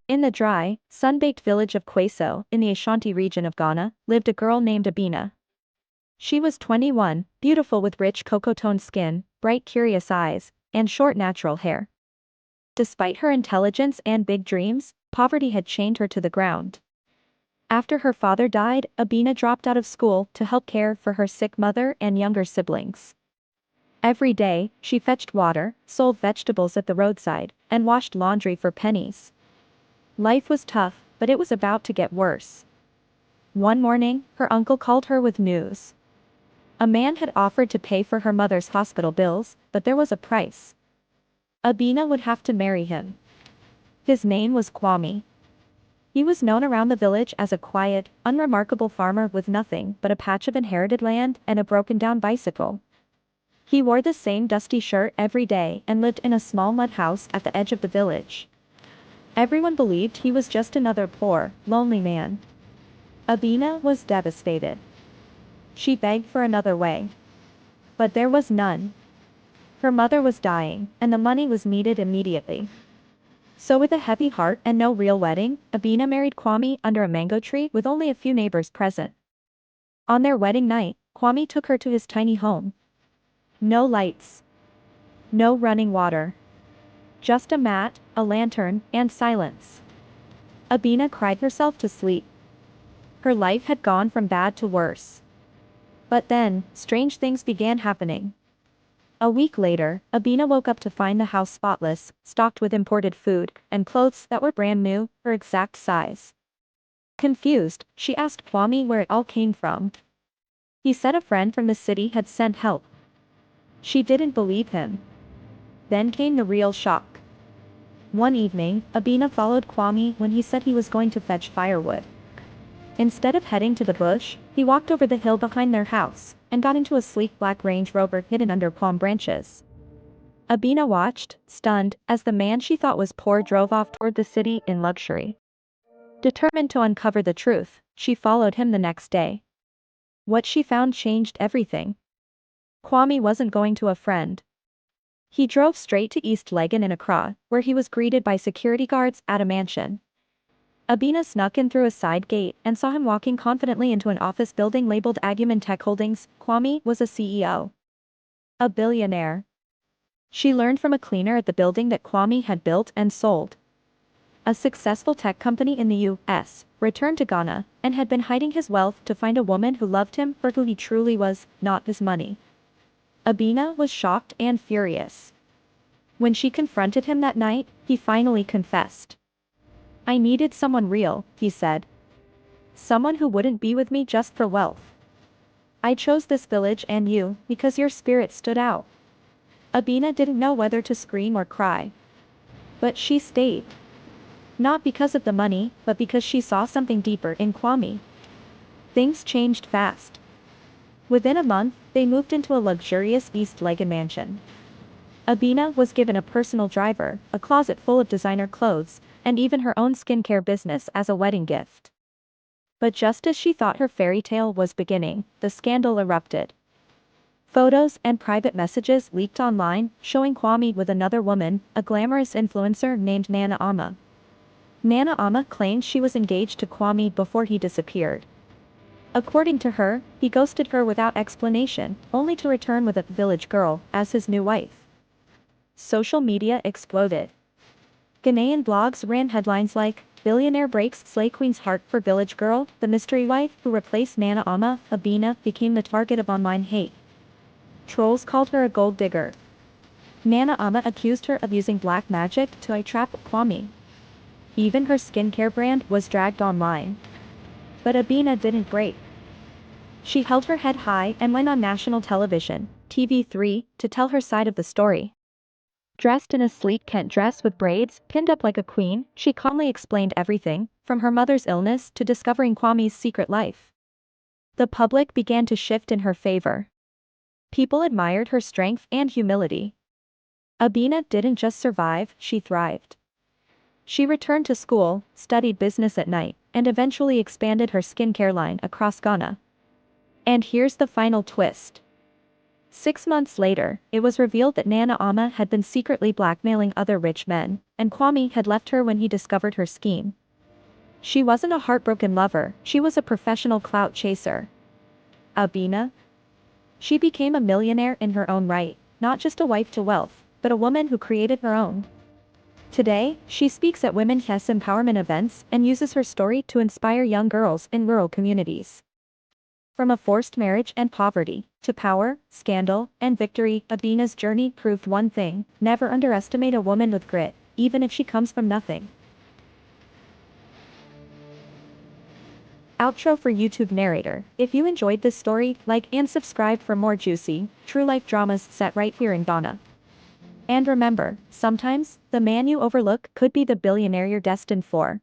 In the dry, sun-baked village of Kwaso, in the Ashanti region of Ghana, lived a girl named Abina. She was 21, beautiful with rich cocoa-toned skin, bright curious eyes, and short natural hair. Despite her intelligence and big dreams, poverty had chained her to the ground. After her father died, Abina dropped out of school to help care for her sick mother and younger siblings. Every day, she fetched water, sold vegetables at the roadside, and washed laundry for pennies. Life was tough, but it was about to get worse. One morning, her uncle called her with news. A man had offered to pay for her mother's hospital bills, but there was a price. Abina would have to marry him. His name was Kwame. He was known around the village as a quiet, unremarkable farmer with nothing but a patch of inherited land and a broken-down bicycle. He wore the same dusty shirt every day and lived in a small mud house at the edge of the village. Everyone believed he was just another poor, lonely man. Abina was devastated. She begged for another way. But there was none. Her mother was dying, and the money was needed immediately. So with a heavy heart and no real wedding, Abina married Kwame under a mango tree with only a few neighbors present. On their wedding night, Kwame took her to his tiny home. No lights. No running water. Just a mat, a lantern, and silence. Abina cried herself to sleep. Her life had gone from bad to worse. But then, strange things began happening. A week later, Abina woke up to find the house spotless, stocked with imported food, and clothes that were brand new, her exact size. Confused, she asked Kwame where it all came from. He said a friend from the city had sent help. She didn't believe him. Then came the real shock. One evening, Abina followed Kwame when he said he was going to fetch firewood. Instead of heading to the bush, he walked over the hill behind their house, and got into a sleek black Range Rover hidden under palm branches. Abina watched, stunned, as the man she thought was poor drove off toward the city in luxury. Determined to uncover the truth, she followed him the next day. What she found changed everything. Kwame wasn't going to a friend. He drove straight to East Legon in Accra, where he was greeted by security guards at a mansion. Abina snuck in through a side gate and saw him walking confidently into an office building labeled Agumen Tech Holdings. Kwame was a CEO. A billionaire. She learned from a cleaner at the building that Kwame had built and sold a successful tech company in the U.S., returned to Ghana, and had been hiding his wealth to find a woman who loved him for who he truly was, not his money. Abina was shocked and furious. When she confronted him that night, he finally confessed. "I needed someone real," he said. "Someone who wouldn't be with me just for wealth. I chose this village and you because your spirit stood out." Abina didn't know whether to scream or cry. But she stayed. Not because of the money, but because she saw something deeper in Kwame. Things changed fast. Within a month, they moved into a luxurious East Legon mansion. Abina was given a personal driver, a closet full of designer clothes, and even her own skincare business as a wedding gift. But just as she thought her fairy tale was beginning, the scandal erupted. Photos and private messages leaked online, showing Kwame with another woman, a glamorous influencer named Nana Ama. Nana Ama claimed she was engaged to Kwame before he disappeared. According to her, he ghosted her without explanation, only to return with a village girl as his new wife. Social media exploded. Ghanaian blogs ran headlines like, "Billionaire breaks Slay Queen's heart for village girl, the mystery wife who replaced Nana Ama." Abina became the target of online hate. Trolls called her a gold digger. Nana Ama accused her of using black magic to entrap Kwame. Even her skincare brand was dragged online. But Abina didn't break. She held her head high and went on national television, TV3, to tell her side of the story. Dressed in a sleek Kent dress with braids, pinned up like a queen, she calmly explained everything, from her mother's illness to discovering Kwame's secret life. The public began to shift in her favor. People admired her strength and humility. Abina didn't just survive, she thrived. She returned to school, studied business at night, and eventually expanded her skincare line across Ghana. And here's the final twist. 6 months later, it was revealed that Nana Ama had been secretly blackmailing other rich men, and Kwame had left her when he discovered her scheme. She wasn't a heartbroken lover, she was a professional clout chaser. Abina? She became a millionaire in her own right, not just a wife to wealth, but a woman who created her own. Today, she speaks at women's empowerment events and uses her story to inspire young girls in rural communities. From a forced marriage and poverty, to power, scandal, and victory, Abina's journey proved one thing: never underestimate a woman with grit, even if she comes from nothing. Outro for YouTube narrator. If you enjoyed this story, like and subscribe for more juicy, true life dramas set right here in Ghana. And remember, sometimes, the man you overlook could be the billionaire you're destined for.